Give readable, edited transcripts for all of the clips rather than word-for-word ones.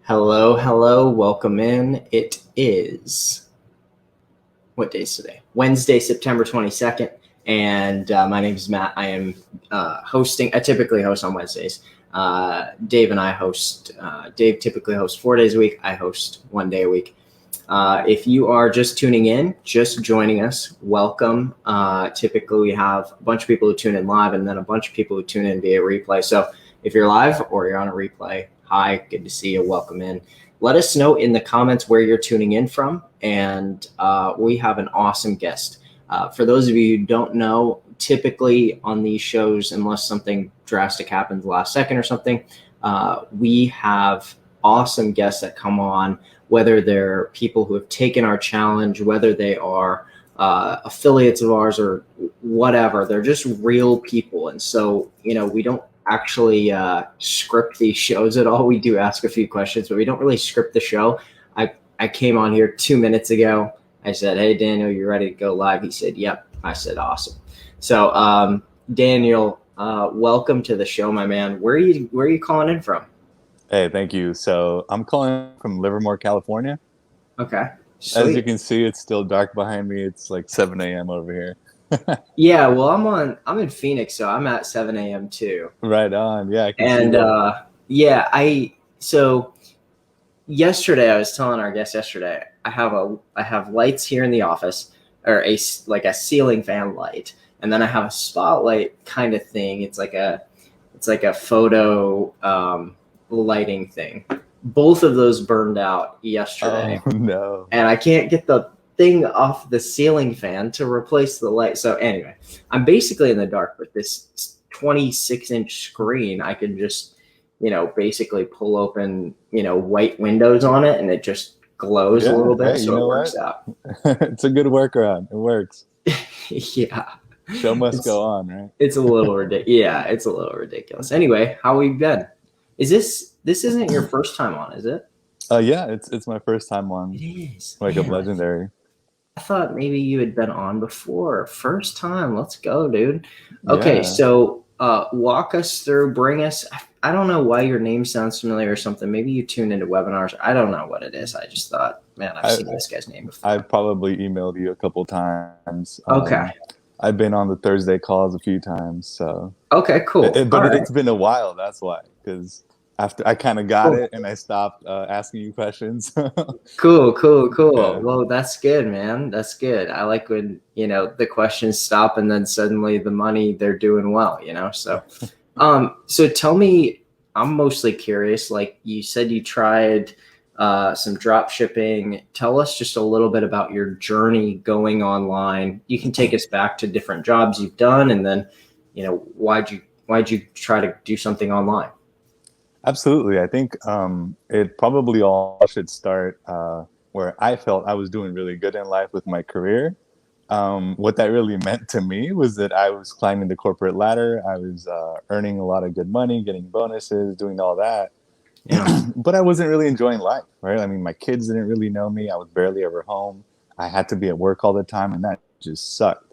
Hello, hello, welcome in. It is, what day is today? Wednesday, September 22nd, and my name is Matt. I am hosting, I typically host on Wednesdays. Dave and I host, Dave typically hosts 4 days a week. I host 1 day a week. If you are just tuning in, just joining us, welcome. Typically we have a bunch of people who tune in live and then a bunch of people who tune in via replay. So if you're live or you're on a replay, hi, good to see you. Welcome in. Let us know in the comments where you're tuning in from. And we have an awesome guest. For those of you who don't know, typically on these shows, unless something drastic happens last second or something, we have awesome guests that come on, whether they're people who have taken our challenge, whether they are affiliates of ours or whatever. They're just real people. And so, we don't actually script these shows at all. We do ask a few questions, but we don't really script the show. I came on here 2 minutes ago. I said, "Hey, Daniel, you ready to go live?" He said, "Yep." I said, "Awesome." So, Daniel, welcome to the show, my man. Where are you calling in from? Hey, thank you. So I'm calling from Livermore, California. Okay. As you Sweet. can see, it's still dark behind me. It's like 7 a.m. over here. Yeah, well, I'm in Phoenix, so I'm at 7 a.m. too. Right on. Yeah, I can see And that. yeah, so yesterday I was telling our guest yesterday, I have lights here in the office, or a ceiling fan light, and then I have a spotlight kind of thing. It's like a photo lighting thing. Both of those burned out yesterday, Oh, no. and I can't get the thing off the ceiling fan to replace the light. So anyway, I'm basically in the dark with this 26-inch screen. I can just, basically pull open, white windows on it, and it just glows a Yeah. little bit. Hey, you So it know works what? out. It's a good workaround. It works. Yeah. Show must It's go on, right? it's a little ridiculous. Yeah, it's a little ridiculous. Anyway, how have you been? This isn't your first time on, is it? Yeah, it's my first time It on is. Wake Up Man, Legendary. I thought maybe you had been on before. First time. Let's go, dude. Okay, Yeah. so walk us through, bring us. I don't know why your name sounds familiar or something. Maybe you tune into webinars. I don't know what it is. I just thought, man, I've I seen this guy's name I before. probably emailed you a couple times. Okay. I've been on the Thursday calls a few times, so. Okay, cool. All But right. it's been a while. That's why, because after I kind of got Cool. it and I stopped asking you questions. Cool, cool, cool. Yeah. Well, that's good, man. That's good. I like when, the questions stop and then suddenly the money, they're doing well, so tell me, I'm mostly curious, like you said you tried some drop shipping. Tell us just a little bit about your journey going online. You can take us back to different jobs you've done, and then, why'd you try to do something online? Absolutely. I think it probably all should start where I felt I was doing really good in life with my career. What that really meant to me was that I was climbing the corporate ladder. I was earning a lot of good money, getting bonuses, doing all that. Yeah. But I wasn't really enjoying life, right? I mean, my kids didn't really know me. I was barely ever home. I had to be at work all the time, and that just sucked.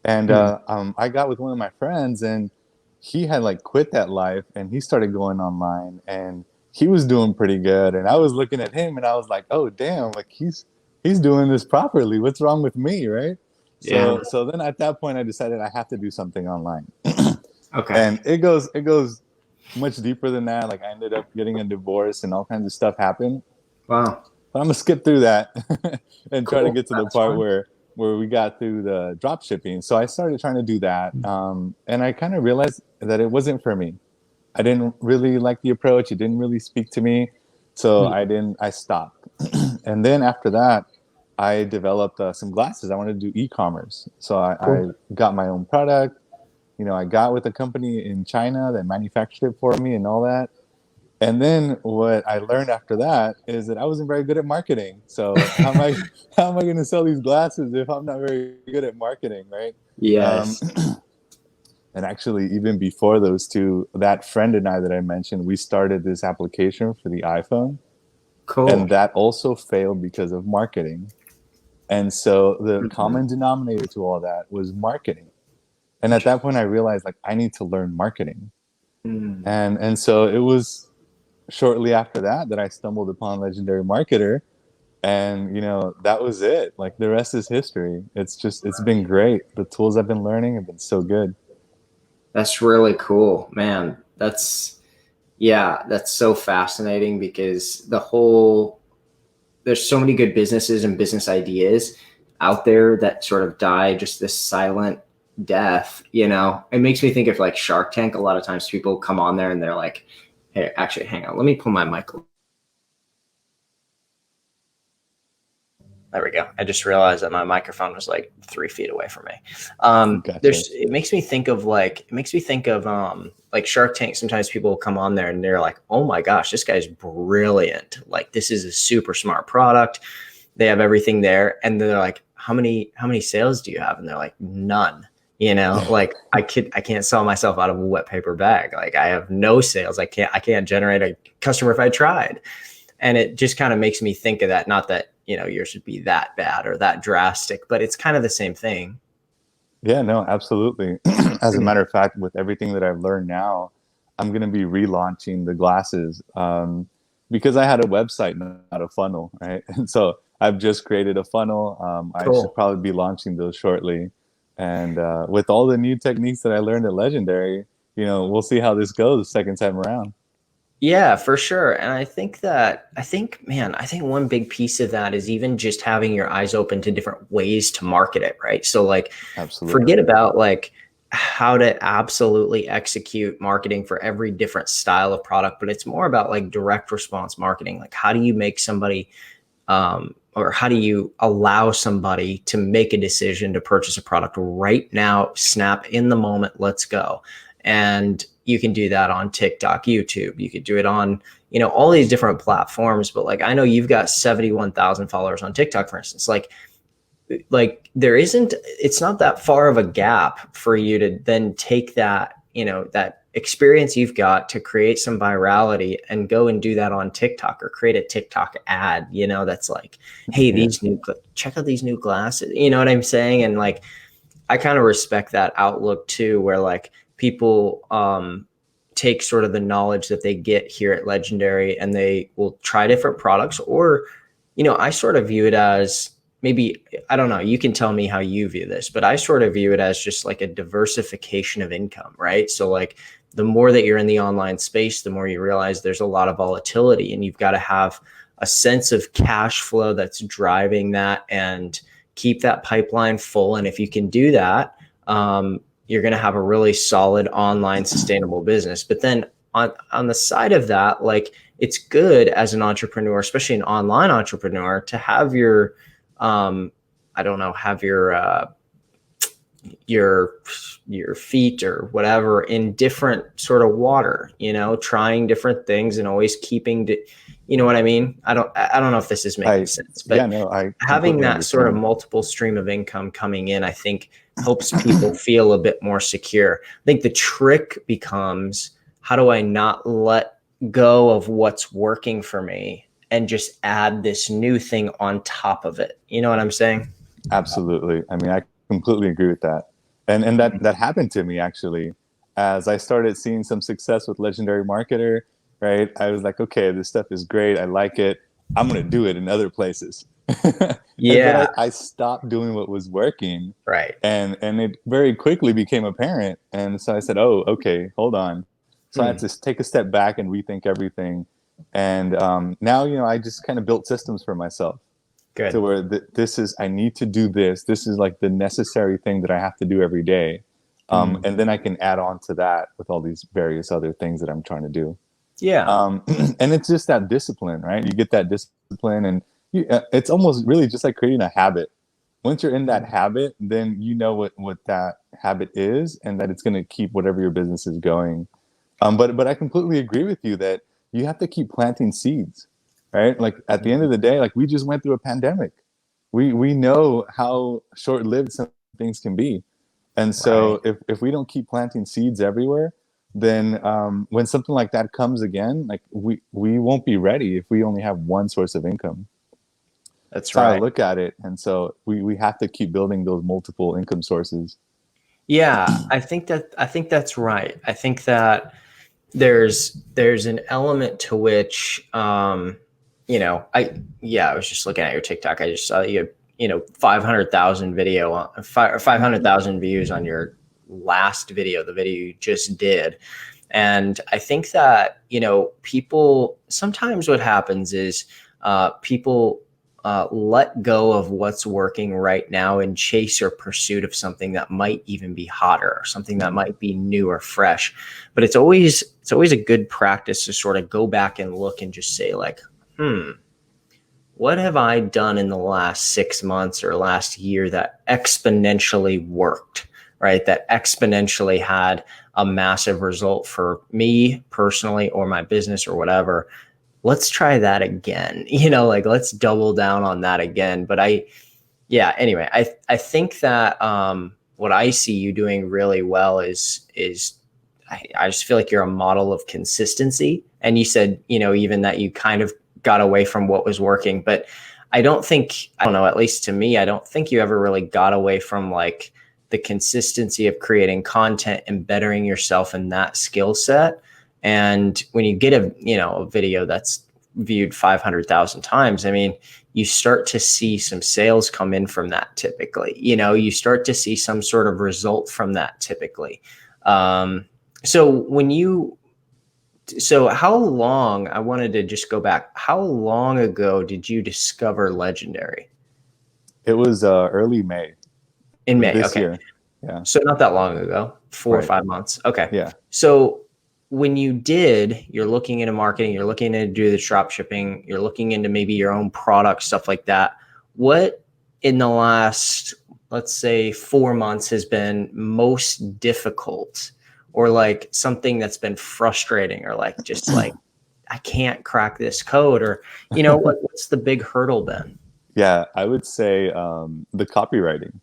And Hmm. I got with one of my friends, and he had like quit that life, and he started going online, and he was doing pretty good. And I was looking at him, and I was like, "Oh, damn! Like he's doing this properly. What's wrong with me, right?" Yeah. So then at that point, I decided I have to do something online, Okay. and it goes much deeper than that. Like I ended up getting a divorce, and all kinds of stuff happened. Wow. But I'm gonna skip through that and try to Cool. get to the That's part fine. where we got through the drop shipping. So I started trying to do that, and I kind of realized that it wasn't for me. I didn't really like the approach. It didn't really speak to me, so Yeah. I stopped. And then after that, I developed some glasses. I wanted to do e-commerce, so I Cool. got my own product. I got with a company in China that manufactured it for me and all that. And then what I learned after that is that I wasn't very good at marketing. So how am I going to sell these glasses if I'm not very good at marketing, right? Um, Yes. and actually, even before those two, that friend and I that I mentioned, we started this application for the iPhone, Cool. and that also failed because of marketing. And so the Mhm. common denominator to all that was marketing. And at that point, I realized like I need to learn marketing, Mm. and so shortly after that I stumbled upon Legendary Marketer, and that was it. Like, the rest is history. It's been great. The tools I've been learning have been so good. That's really cool, man. That's so fascinating because there's so many good businesses and business ideas out there that sort of die just this silent death. It makes me think of like Shark Tank. A lot of times people come on there and they're like, hey, actually, hang on, let me pull my mic. There we go. I just realized that my microphone was like 3 feet away from me. Gotcha. It makes me think of like Shark Tank. Sometimes people come on there and they're like, oh my gosh, this guy's brilliant. Like, this is a super smart product. They have everything there. And they're like, how many sales do you have? And they're like, none. Like, I can't sell myself out of a wet paper bag. Like, I have no sales. I can't generate a customer if I tried. And it just kind of makes me think of that. Not that, yours should be that bad or that drastic, but it's kind of the same thing. Yeah, no, absolutely. As a matter of fact, with everything that I've learned now, I'm going to be relaunching the glasses, because I had a website, not a funnel, right? And so I've just created a funnel. I should probably be launching those shortly. And with all the new techniques that I learned at Legendary, we'll see how this goes the second time around. Yeah, for sure. And I think one big piece of that is even just having your eyes open to different ways to market it, right? So like, Absolutely. Forget about like how to absolutely execute marketing for every different style of product, but it's more about like direct response marketing. Like, how do you make somebody, or how do you allow somebody to make a decision to purchase a product right now, snap in the moment, let's go. And you can do that on TikTok, YouTube. You could do it on, all these different platforms. But like, I know you've got 71,000 followers on TikTok, for instance. Like it's not that far of a gap for you to then take that, that experience you've got to create some virality and go and do that on TikTok, or create a TikTok ad, that's like, hey, check out these new glasses. You know what I'm saying? And like, I kind of respect that outlook too, where like, people take sort of the knowledge that they get here at Legendary and they will try different products. Or, I sort of view it as, maybe, I don't know, you can tell me how you view this, but I sort of view it as just like a diversification of income, right? So like, the more that you're in the online space, the more you realize there's a lot of volatility, and you've got to have a sense of cash flow that's driving that and keep that pipeline full. And if you can do that, you're going to have a really solid online sustainable business. But then on the side of that, like, it's good as an entrepreneur, especially an online entrepreneur, to have your, your feet or whatever in different sort of water, trying different things and always keeping you know what I mean? I don't know if this is making sense, but having that sort of multiple stream of income coming in, I think, helps people feel a bit more secure. I think the trick becomes, how do I not let go of what's working for me and just add this new thing on top of it? You know what I'm saying? Absolutely. I mean, I completely agree with that. And that happened to me, actually, as I started seeing some success with Legendary Marketer, right? I was like, okay, this stuff is great. I like it. I'm going to do it in other places. Yeah. But I stopped doing what was working. Right. And it very quickly became apparent. And so I said, oh, okay, hold on. So I had to take a step back and rethink everything. And now, I just kind of built systems for myself. Good. To where I need to do this. This is like the necessary thing that I have to do every day. And then I can add on to that with all these various other things that I'm trying to do. Yeah. And it's just that discipline, right? You get that discipline, and it's almost really just like creating a habit. Once you're in that habit, then you know what that habit is, and that it's going to keep whatever your business is going. But I completely agree with you that you have to keep planting seeds, right? Like, at the end of the day, like, we just went through a pandemic. We know how short-lived some things can be. And so if we don't keep planting seeds everywhere, then when something like that comes again, like, we won't be ready if we only have one source of income. That's how right. I look at it. And so we have to keep building those multiple income sources. Yeah, I think that's right. I think that there's an element to which, you know, I was just looking at your TikTok. I just saw that you had, 500,000 video on 500,000 views on your last video, the video you just did. And I think that, people, sometimes what happens is people let go of what's working right now and chase or pursuit of something that might even be hotter, or something that might be new or fresh. But it's always a good practice to sort of go back and look and just say like, what have I done in the last 6 months or last year that exponentially worked, right? That exponentially had a massive result for me personally or my business or whatever. Let's try that again. Like let's double down on that again. But anyway, I think that what I see you doing really well is I just feel like you're a model of consistency. And you said, even that you kind of got away from what was working, but I don't know, at least to me, I don't think you ever really got away from like the consistency of creating content and bettering yourself in that skill set. And when you get a video that's viewed 500,000 times, I mean, you start to see some sales come in from that typically. You start to see some sort of result from that typically. So how long, I wanted to just go back, how long ago did you discover Legendary? It was early May. In May, this okay. year. Yeah. So not that long ago, 4 or 5 months. Okay. Yeah. So when you're looking into marketing, you're looking to do the drop shipping, you're looking into maybe your own product, stuff like that. What in the last, let's say 4 months has been most difficult, or like something that's been frustrating, or like, just like, I can't crack this code, or, what's the big hurdle been? Yeah, I would say the copywriting.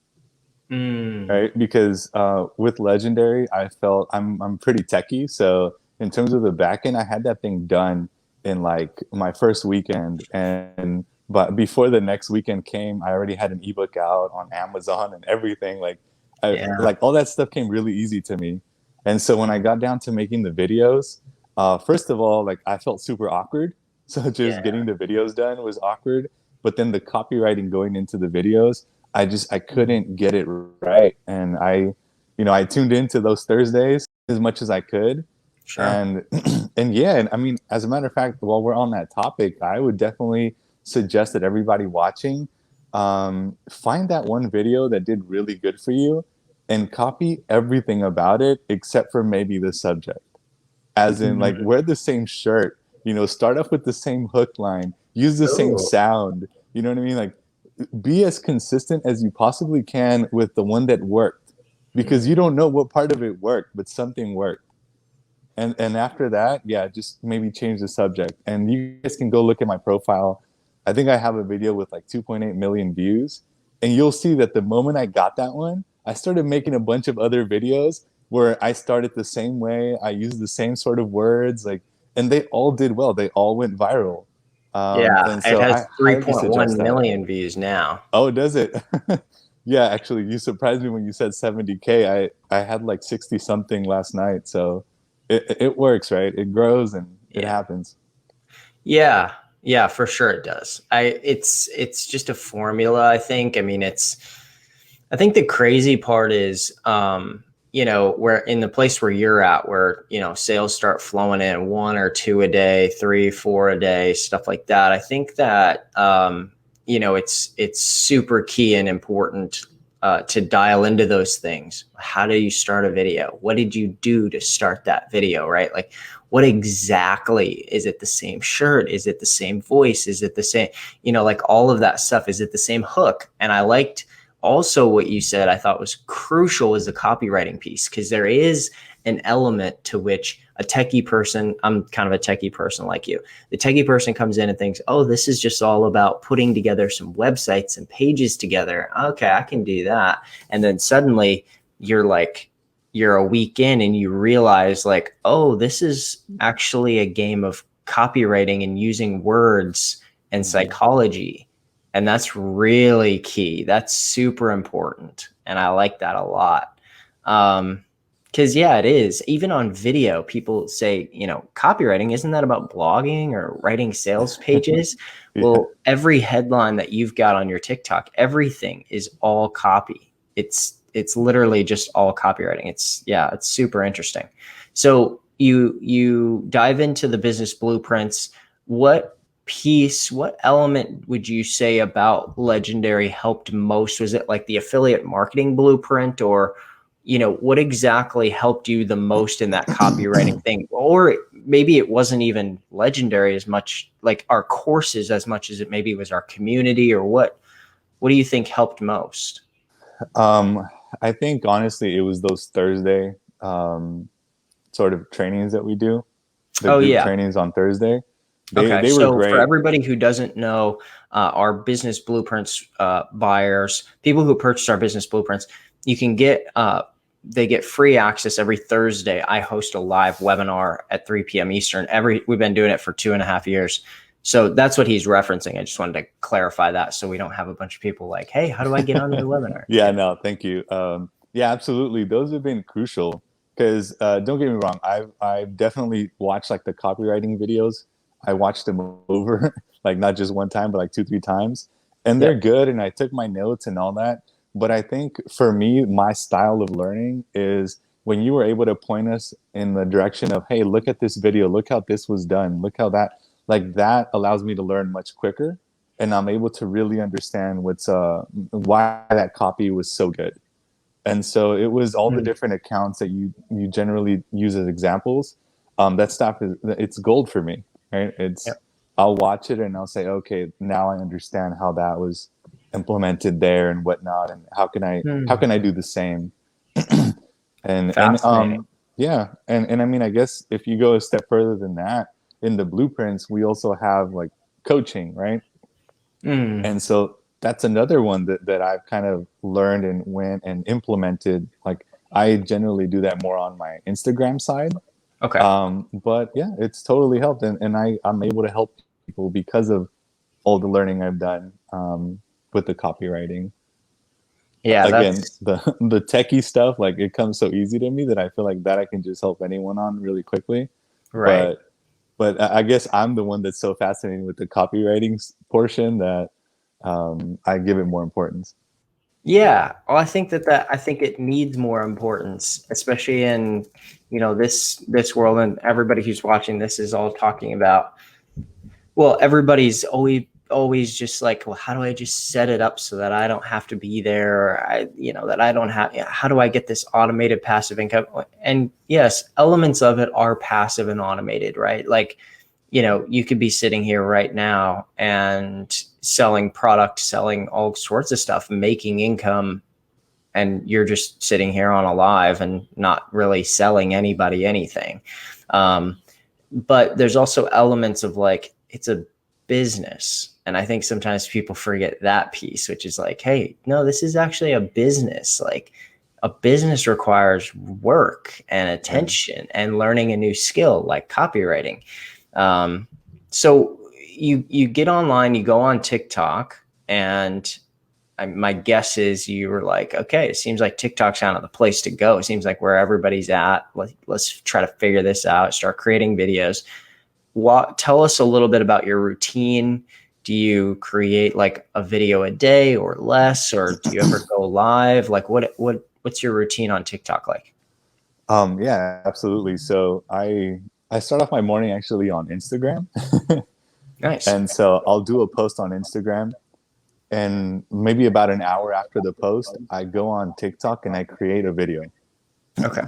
Right, because with Legendary, I felt I'm pretty techie, so in terms of the backend, I had that thing done in like my first weekend, but before the next weekend came, I already had an ebook out on Amazon and everything. Like, like all that stuff came really easy to me, and so when I got down to making the videos, first of all, like I felt super awkward, so just getting the videos done was awkward. But then the copywriting going into the videos, I couldn't get it right. And I tuned into those Thursdays as much as I could. Sure. And I mean, as a matter of fact, while we're on that topic, I would definitely suggest that everybody watching, find that one video that did really good for you and copy everything about it except for maybe the subject. As in, like, wear the same shirt, start off with the same hook line, use the same sound. You know what I mean? Like, be as consistent as you possibly can with the one that worked, because you don't know what part of it worked, but something worked. And after that, just maybe change the subject. And you guys can go look at my profile. I think I have a video with like 2.8 million views. And you'll see that the moment I got that one, I started making a bunch of other videos where I started the same way. I used the same sort of words, and they all did well. They all went viral. And so it has I highly 3.1 suggest that. million views now. Oh, does it? Yeah, actually, you surprised me when you said 70K. I had like 60 something last night. So it works, right? It grows and it happens. Yeah, for sure it does. It's just a formula, I think. I mean, I think the crazy part is, where in the place where you're at, where, sales start flowing in 1 or 2 a day, 3, 4 a day, stuff like that. I think that, it's super key and important to dial into those things. How do you start a video? What did you do to start that video, right? Like, what exactly, is it the same shirt? Is it the same voice? Is it the same, like all of that stuff? Is it the same hook? And I liked also what you said, I thought was crucial, is the copywriting piece, because there is an element to which a techie person, I'm kind of a techie person like you, the techie person comes in and thinks, oh, this is just all about putting together some websites and pages together. Okay, I can do that. And then suddenly you're a week in and you realize like, oh, this is actually a game of copywriting and using words and psychology. And that's really key. That's super important. And I like that a lot. Can Because yeah, it is. Even on video, people say, copywriting, isn't that about blogging or writing sales pages? Yeah. Well, every headline that you've got on your TikTok, everything is all copy. It's literally just all copywriting. It's super interesting. So you dive into the business blueprints. What element would you say about Legendary helped most? Was it like the affiliate marketing blueprint, or what exactly helped you the most in that copywriting thing? Or maybe it wasn't even Legendary as much, like our courses, as much as it maybe was our community, or what do you think helped most? I think honestly, it was those Thursday sort of trainings that we do, the Oh group yeah. trainings on Thursday. Okay. They were So for great. everybody who doesn't know, our business blueprints buyers, people who purchase our business blueprints, you can get they get free access every Thursday. I host a live webinar at 3 p.m. Eastern. We've been doing it for 2.5 years. So that's what he's referencing. I just wanted to clarify that so we don't have a bunch of people like, hey, how do I get on your webinar? Yeah, no, thank you. Yeah, absolutely. Those have been crucial because don't get me wrong, I've definitely watched like the copywriting videos. I watched them over, like not just one time, but like two, three times, and they're Yep. good. And I took my notes and all that. But I think for me, my style of learning is when you were able to point us in the direction of, hey, look at this video, look how this was done, look how that, like that allows me to learn much quicker, and I'm able to really understand why that copy was so good. And so it was all the Mm. different accounts that you generally use as examples. That stuff it's gold for me, right? Yep. I'll watch it and I'll say, okay, now I understand how that was implemented there and whatnot, and how Mm. can I do the same? And Fascinating. yeah, and I mean, I guess if you go a step further than that, in the blueprints we also have like coaching, right? Mm. And so that's another one that I've kind of learned and went and implemented. Like I generally do that more on my Instagram side. Okay. But yeah, it's totally helped. And I'm able to help people because of all the learning I've done with the copywriting. Yeah, Again, that's the techie stuff, like it comes so easy to me that I feel like that I can just help anyone on really quickly. right. But I guess I'm the one that's so fascinated with the copywriting portion that I give it more importance. Yeah. Well, I think it needs more importance, especially in, this world, and everybody who's watching this is all talking about, well, everybody's always just like, well, how do I just set it up so that I don't have to be there? Or that I don't have, how do I get this automated passive income? And yes, elements of it are passive and automated, right? Like, you could be sitting here right now and selling product, selling all sorts of stuff, making income, and you're just sitting here on a live and not really selling anybody anything. But there's also elements of like, it's a business. And I think sometimes people forget that piece, which is like, hey, no, this is actually a business. Like a business requires work and Yeah. attention and learning a new skill like copywriting. So you get online, you go on TikTok, and my guess is you were like, okay, it seems like TikTok's kind of the place to go. It seems like where everybody's at. Let's try to figure this out, start creating videos. Tell us a little bit about your routine. Do you create like a video a day or less, or do you ever go live? Like what's your routine on TikTok like? Yeah, absolutely. So I start off my morning actually on Instagram. Nice. And so I'll do a post on Instagram, and maybe about an hour after the post, I go on TikTok and I create a video. Okay.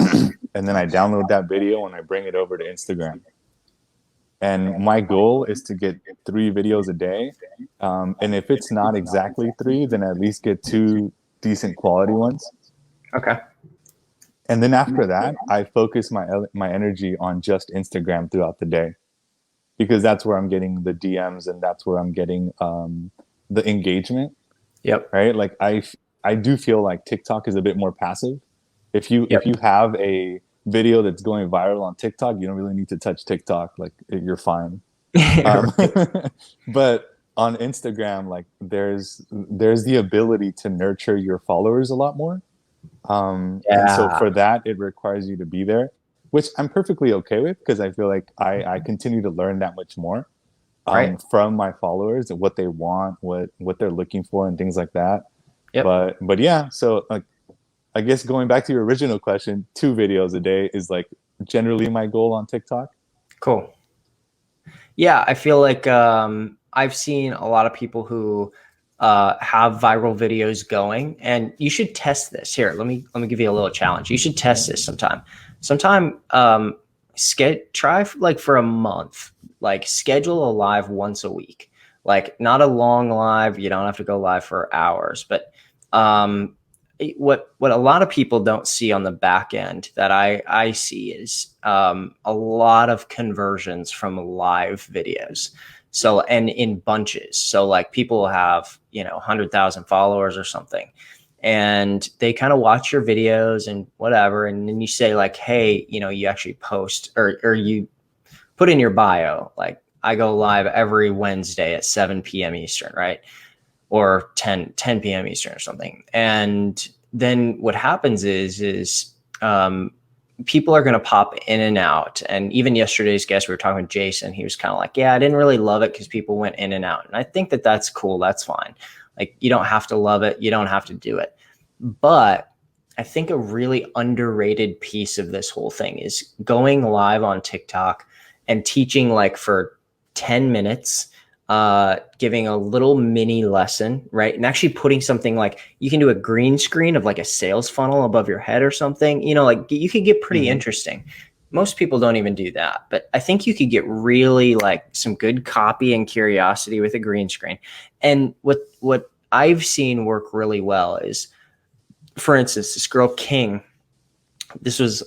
And then I download that video and I bring it over to Instagram. And my goal is to get 3 videos a day. And if it's not exactly 3, then at least get 2 decent quality ones. Okay. And then after that, I focus my energy on just Instagram throughout the day, because that's where I'm getting the DMs and that's where I'm getting the engagement, Yep. right? Like I do feel like TikTok is a bit more passive. Yep. If you have a video that's going viral on TikTok, you don't really need to touch TikTok. Like you're fine. Um, Right. but on Instagram, like there's the ability to nurture your followers a lot more. And so Yeah. for that, it requires you to be there, which I'm perfectly okay with because I feel like I continue to learn that much more Right. from my followers and what they want, what they're looking for, and things like that. Yep. But yeah, so like I guess going back to your original question, 2 videos a day is like generally my goal on TikTok. Cool. Yeah, I feel like I've seen a lot of people who have viral videos going, and you should test this. Here, let me give you a little challenge. You should test this sometime. Try like for a month. Like schedule a live once a week. Like not a long live. You don't have to go live for hours, but um, what a lot of people don't see on the back end that I see is a lot of conversions from live videos. So, and in bunches. So like people have, 100,000 followers or something, and they kind of watch your videos and whatever. And then you say like, hey, you actually post or you put in your bio, like I go live every Wednesday at 7 p.m. Eastern, right? Or 10 p.m. Eastern or something. And then what happens is people are going to pop in and out. And even yesterday's guest, we were talking with Jason, he was kind of like, yeah, I didn't really love it because people went in and out. And I think that that's cool. That's fine. Like you don't have to love it. You don't have to do it. But I think a really underrated piece of this whole thing is going live on TikTok and teaching like for 10 minutes, giving a little mini lesson, right? And actually putting something like you can do a green screen of like a sales funnel above your head or something, like you could get pretty interesting. Most people don't even do that, but I think you could get really like some good copy and curiosity with a green screen. And what I've seen work really well is, for instance, this girl King, this was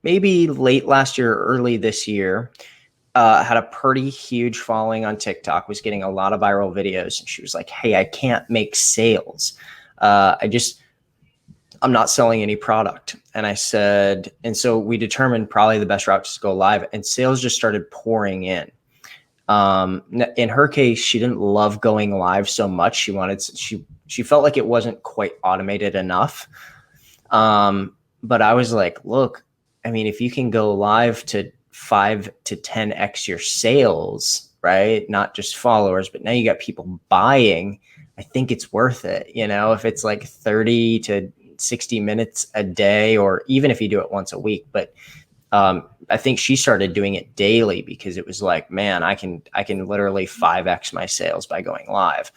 maybe late last year, early this year, had a pretty huge following on TikTok, was getting a lot of viral videos. And she was like, hey, I can't make sales. I'm not selling any product. And I said, and so we determined probably the best route is to go live, and sales just started pouring in. In her case, she didn't love going live so much. She felt like it wasn't quite automated enough. But I was like, look, I mean, if you can go live to 5 to 10x your sales, right? Not just followers, but now you got people buying. I think it's worth it. If it's like 30 to 60 minutes a day, or even if you do it once a week. But I think she started doing it daily because it was like, man, I can literally 5x my sales by going live.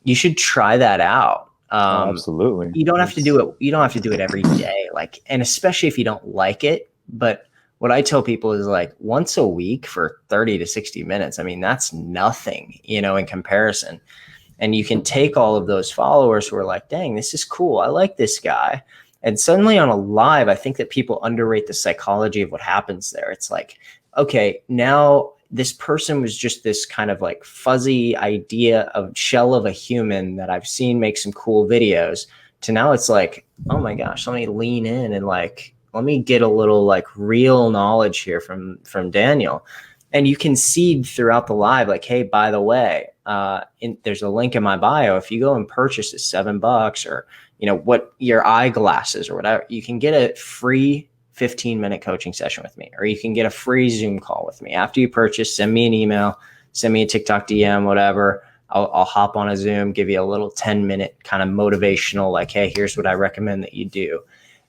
You should try that out. Absolutely. You don't have to do it. You don't have to do it every day. Like, and especially if you don't like it. But what I tell people is like once a week for 30 to 60 minutes. I mean, that's nothing, in comparison. And you can take all of those followers who are like, dang, this is cool. I like this guy. And suddenly on a live, I think that people underrate the psychology of what happens there. It's like, okay, now this person was just this kind of like fuzzy idea of shell of a human that I've seen make some cool videos, to now it's like, oh my gosh, let me lean in and like, let me get a little like real knowledge here from Daniel. And you can see throughout the live, like, hey, by the way, there's a link in my bio. If you go and purchase it $7, or what your eyeglasses or whatever, you can get a free 15-minute coaching session with me, or you can get a free Zoom call with me. After you purchase, send me an email, send me a TikTok DM, whatever. I'll hop on a Zoom, give you a little 10-minute kind of motivational, like, hey, here's what I recommend that you do.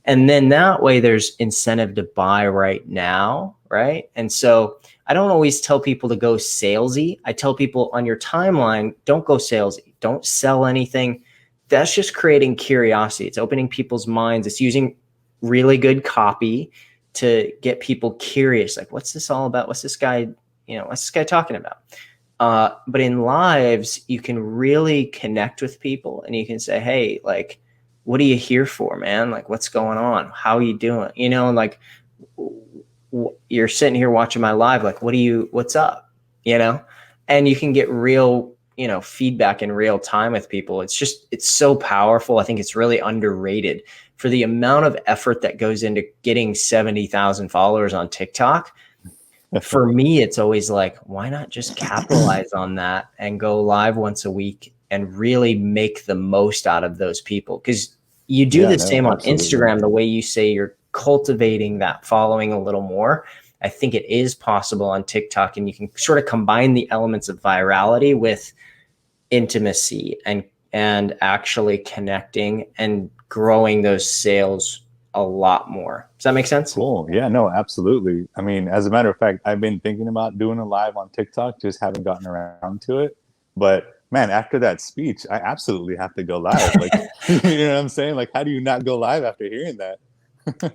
And then that way there's incentive to buy right now, right? And so I don't always tell people to go salesy. I tell people on your timeline, don't go salesy. Don't sell anything. That's just creating curiosity. It's opening people's minds. It's using really good copy to get people curious. Like, what's this all about? What's this guy talking about? But in lives, you can really connect with people, and you can say, hey, like, what are you here for, man? Like, what's going on? How are you doing? And like, you're sitting here watching my live, like, what's up? And you can get real, feedback in real time with people. It's so powerful. I think it's really underrated for the amount of effort that goes into getting 70,000 followers on TikTok. For me, it's always like, why not just capitalize on that and go live once a week and really make the most out of those people? Because You do Yeah, the no, same on absolutely. Instagram, the way you say you're cultivating that following a little more. I think it is possible on TikTok, and you can sort of combine the elements of virality with intimacy and actually connecting and growing those sales a lot more. Does that make sense? Cool. Yeah, no, absolutely. I mean, as a matter of fact, I've been thinking about doing a live on TikTok, just haven't gotten around to it. But man, after that speech, I absolutely have to go live. Like, you know what I'm saying? Like, how do you not go live after hearing that?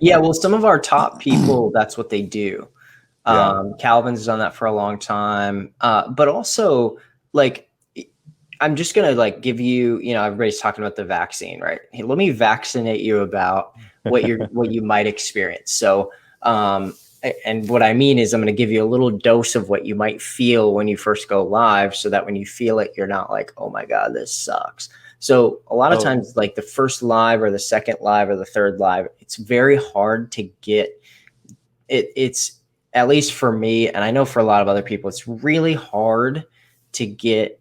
Yeah, well, some of our top people, that's what they do. Yeah. Calvin's done that for a long time. But also, like, I'm just gonna like give you, everybody's talking about the vaccine, right? Hey, let me vaccinate you about what you might experience. So, and what I mean is, I'm gonna give you a little dose of what you might feel when you first go live, so that when you feel it, you're not like, oh my god, this sucks. So a lot of Oh, times, like the first live or the second live or the third live, it's very hard to get it's at least for me, and I know for a lot of other people, it's really hard to get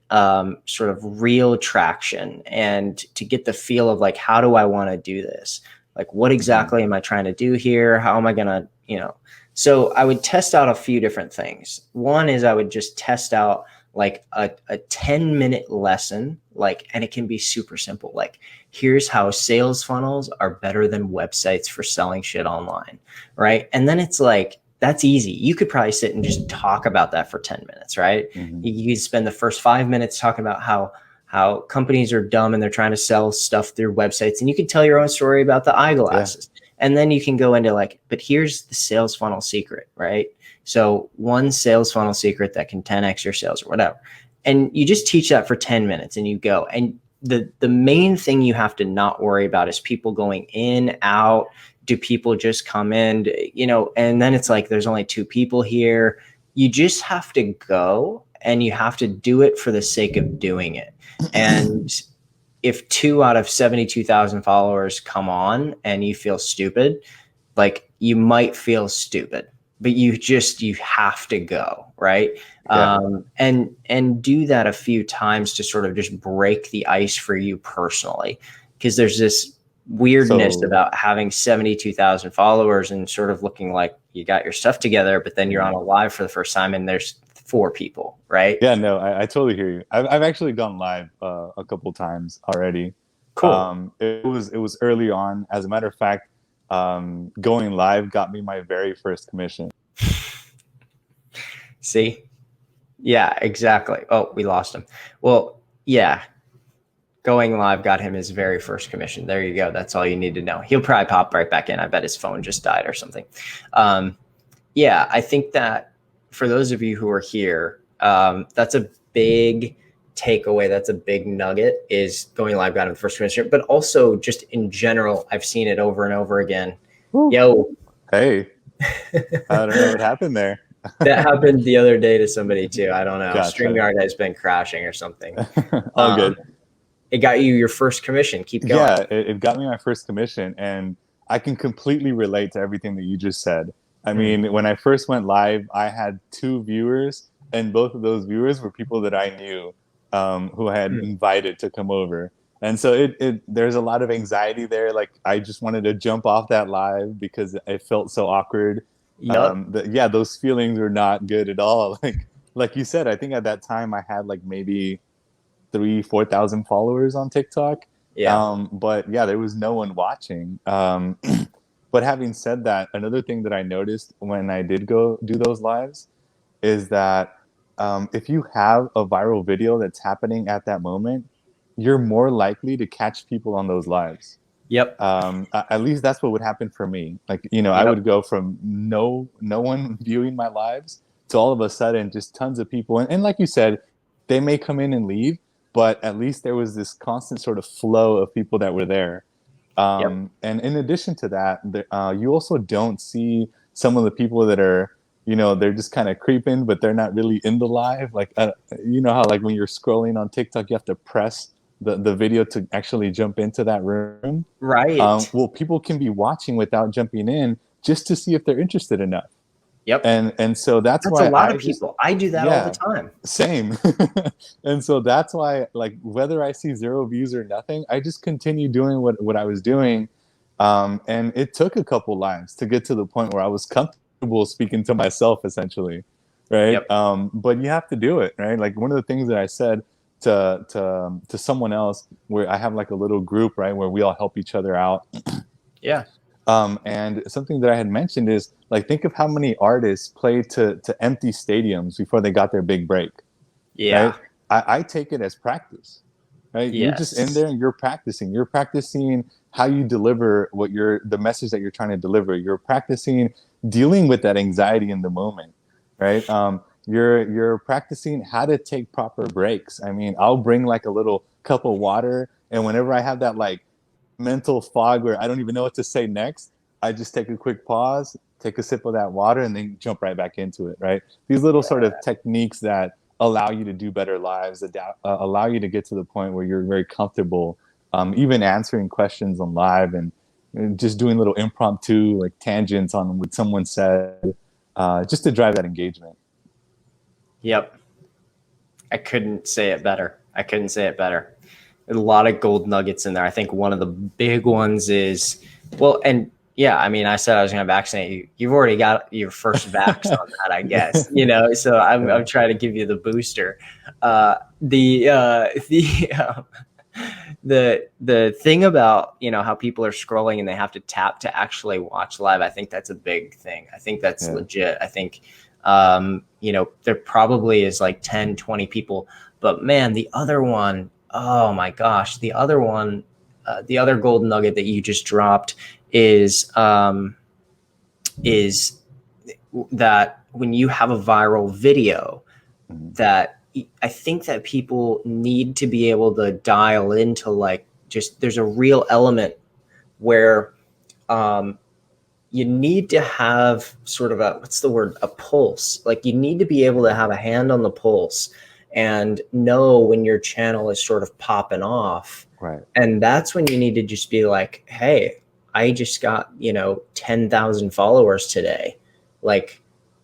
sort of real traction and to get the feel of like, how do I want to do this? Like, what mhm. exactly am I trying to do here? How am I going to, So I would test out a few different things. One is I would just test out like a 10-minute lesson, like, and it can be super simple. Like, here's how sales funnels are better than websites for selling shit online. Right. And then it's like, that's easy. You could probably sit and just talk about that for 10 minutes, right? Mhm. You could spend the first 5 minutes talking about how companies are dumb and they're trying to sell stuff through websites. And you can tell your own story about the Yeah. eyeglasses. And then you can go into like, but here's the sales funnel secret, right? So one sales funnel secret that can 10x your sales or whatever. And you just teach that for 10 minutes and you go. And the main thing you have to not worry about is people going in, out. Do people just come in, and then it's like, there's only two people here. You just have to go and you have to do it for the sake of doing it. And if 2 out of 72,000 followers come on and you feel stupid, like, you might feel stupid, but you have to go, right? Yeah. And do that a few times to sort of just break the ice for you personally, because there's this weirdness So, about having 72,000 followers and sort of looking like you got your stuff together, but then you're on mhm. a live for the first time and there's four people, right? Yeah, no, I totally hear you. I've actually gone live a couple times already. Cool. It was early on. As a matter of fact, going live got me my very first commission. See? Yeah, exactly. Oh, we lost him. Well, yeah, going live got him his very first commission. There you go. That's all you need to know. He'll probably pop right back in. I bet his phone just died or something. Um, yeah, I think that for those of you who are here, that's a big takeaway. That's a big nugget, is going live got him the first commission, but also just in general, I've seen it over and over again. Woo. Yo, Hey, I don't know what happened there. that happened the other day to somebody too. I don't know. Gotcha. StreamYard has been crashing or something. All good. It got you your first commission. Keep going. Yeah, it got me my first commission, and I can completely relate to everything that you just said. I Mm. mean, when I first went live, I had 2 viewers, and both of those viewers were people that I knew, who I had Mm. invited to come over. And so there's a lot of anxiety there. Like, I just wanted to jump off that live because it felt so awkward. Yep. Yeah, those feelings were not good at all. Like you said, I think at that time I had like maybe 3,000-4,000 followers on TikTok. Yeah. But yeah, there was no one watching. But having said that, another thing that I noticed when I did go do those lives is that if you have a viral video that's happening at that moment, you're more likely to catch people on those lives. Yep. At least that's what would happen for me. Like, I Yep. would go from no one viewing my lives to all of a sudden just tons of people. And like you said, they may come in and leave, but at least there was this constant sort of flow of people that were there. Yep. And in addition to that, you also don't see some of the people that are, they're just kind of creeping, but they're not really in the live. Like, you know how like when you're scrolling on TikTok, you have to press the video to actually jump into that room. Right. Well, people can be watching without jumping in just to see if they're interested enough. Yep. And so that's That's a why lot I of just, people. I do that all the yeah, time. same. And so that's why, like, whether I see 0 views or nothing, I just continue doing what I was doing. And it took a couple lives to get to the point where I was comfortable speaking to myself, essentially, right? Yep. But you have to do it, right? Like, one of the things that I said to someone else, where I have like a little group, right, where we all help each other out. Yeah. And something that I had mentioned is, like, think of how many artists played to empty stadiums before they got their big break, Yeah. right? I take it as practice, right? You're just in Yes. there and you're practicing. You're practicing how you deliver the message that you're trying to deliver. You're practicing dealing with that anxiety in the moment, right? You're practicing how to take proper breaks. I mean, I'll bring like a little cup of water, and whenever I have that like mental fog where I don't even know what to say next, I just take a quick pause, take a sip of that water, and then jump right back into it, right? These little sort of techniques that allow you to do better lives, allow you to get to the point where you're very comfortable, even answering questions on live, and just doing little impromptu like tangents on what someone said, just to drive that engagement. Yep. I couldn't say it better. I couldn't say it better. A lot of gold nuggets in there. I think one of the big ones is, well, and yeah, I mean, I said I was going to vaccinate you. You've already got your first vax on that, I guess, so I'm trying to give you the booster. The thing about, how people are scrolling and they have to tap to actually watch live, I think that's a big thing. I think that's legit. I think, there probably is like 10, 20 people, but man, the other one, oh my gosh, the other one, the other golden nugget that you just dropped is that when you have a viral video, that I think that people need to be able to dial into, like, just there's a real element where you need to have sort of a pulse. Like, you need to be able to have a hand on the pulse and know when your channel is sort of popping off. Right. And that's when you need to just be like, hey, I just got, 10,000 followers today. Like,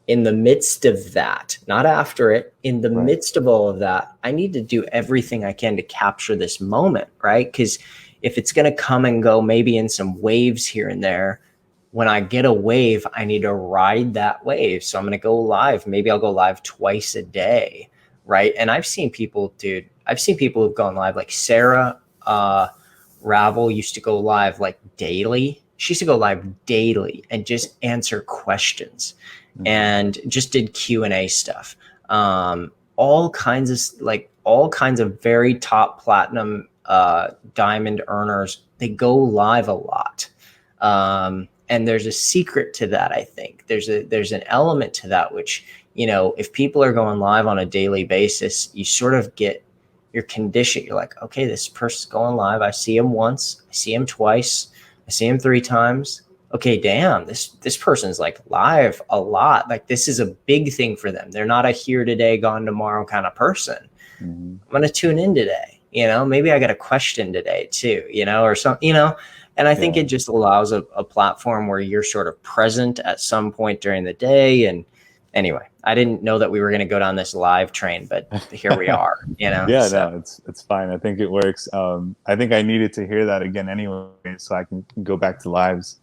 in the midst of that, not after it, in the midst of all of that, I need to do everything I can to capture this moment, right? Because if it's going to come and go, maybe in some waves here and there, when I get a wave, I need to ride that wave. So I'm going to go live. Maybe I'll go live twice a day, right? And I've seen people who've gone live, like Sarah Ravel used to go live like daily. She used to go live daily and just answer questions and just did Q&A stuff. All kinds of very top platinum diamond earners, they go live a lot. And there's a secret to that. I think there's an element to that, which, if people are going live on a daily basis, you sort of get your condition. You're like, okay, this person's going live. I see him once, I see him twice, I see him 3 times. Okay, damn, this person's like live a lot. Like, this is a big thing for them. They're not a here today, gone tomorrow kind of person. I'm going to tune in today. Maybe I got a question today too, or something, and I think it just allows a platform where you're sort of present at some point during the day. And anyway, I didn't know that we were going to go down this live train, but here we are, Yeah, so. no, it's fine. I think it works. I think I needed to hear that again anyway, so I can go back to lives.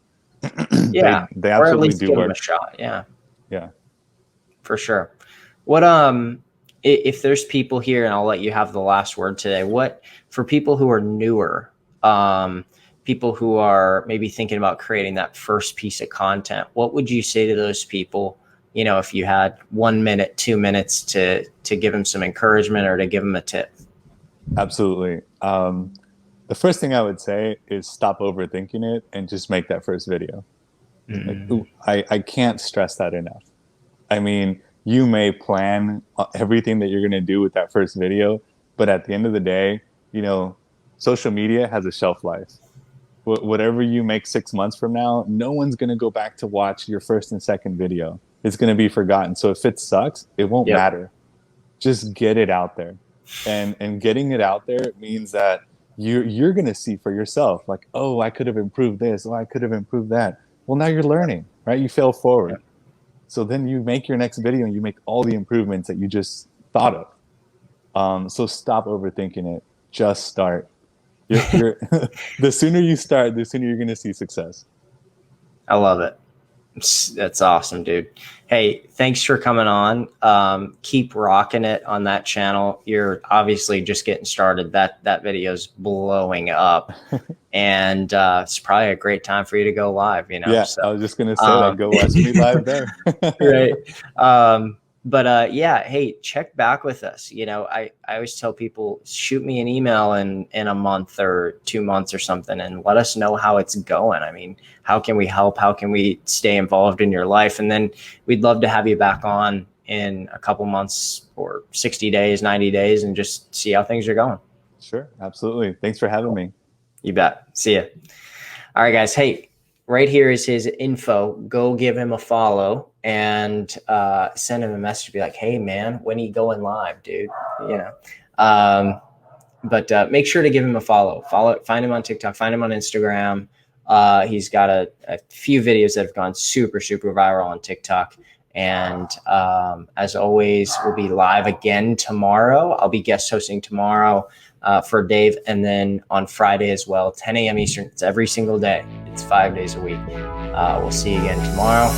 Yeah, they or at absolutely least do give them work. a shot. Yeah, Yeah. for sure. What if there's people here, and I'll let you have the last word today, what, for people who are newer, people who are maybe thinking about creating that first piece of content, what would you say to those people, if you had 1 minute, 2 minutes to give them some encouragement or to give them a tip? Absolutely. The first thing I would say is stop overthinking it and just make that first video. I can't stress that enough. I mean, you may plan everything that you're going to do with that first video, but at the end of the day, social media has a shelf life. Whatever you make 6 months from now, no one's going to go back to watch your first and second video. It's going to be forgotten. So if it sucks, it won't matter. Just get it out there. And getting it out there means that you're going to see for yourself, like, oh, I could have improved this. Oh, I could have improved that. Well, now you're learning, right? You fail forward. So then you make your next video and you make all the improvements that you just thought of. So stop overthinking it. Just start. You're the sooner you start, the sooner you're going to see success. I love it. That's awesome, dude. Hey, thanks for coming on. Keep rocking it on that channel. You're obviously just getting started. That video's blowing up, and it's probably a great time for you to go live. Yeah, so, I was just gonna say that. Go watch me live there. Right. But yeah, hey, check back with us. I always tell people, shoot me an email in a month or 2 months or something, and let us know how it's going. I mean, how can we help? How can we stay involved in your life? And then we'd love to have you back on in a couple months or 60 days, 90 days, and just see how things are going. Sure, absolutely. Thanks for having me. You bet. See ya. All right, guys. Hey, right here is his info. Go give him a follow and send him a message. Be like, hey, man, when are you going live, dude? But make sure to give him a follow. Find him on TikTok. Find him on Instagram. He's got a few videos that have gone super, super viral on TikTok. And as always, we'll be live again tomorrow. I'll be guest hosting tomorrow for Dave, and then on Friday as well, 10 a.m. Eastern. It's every single day. It's 5 days a week. We'll see you again tomorrow.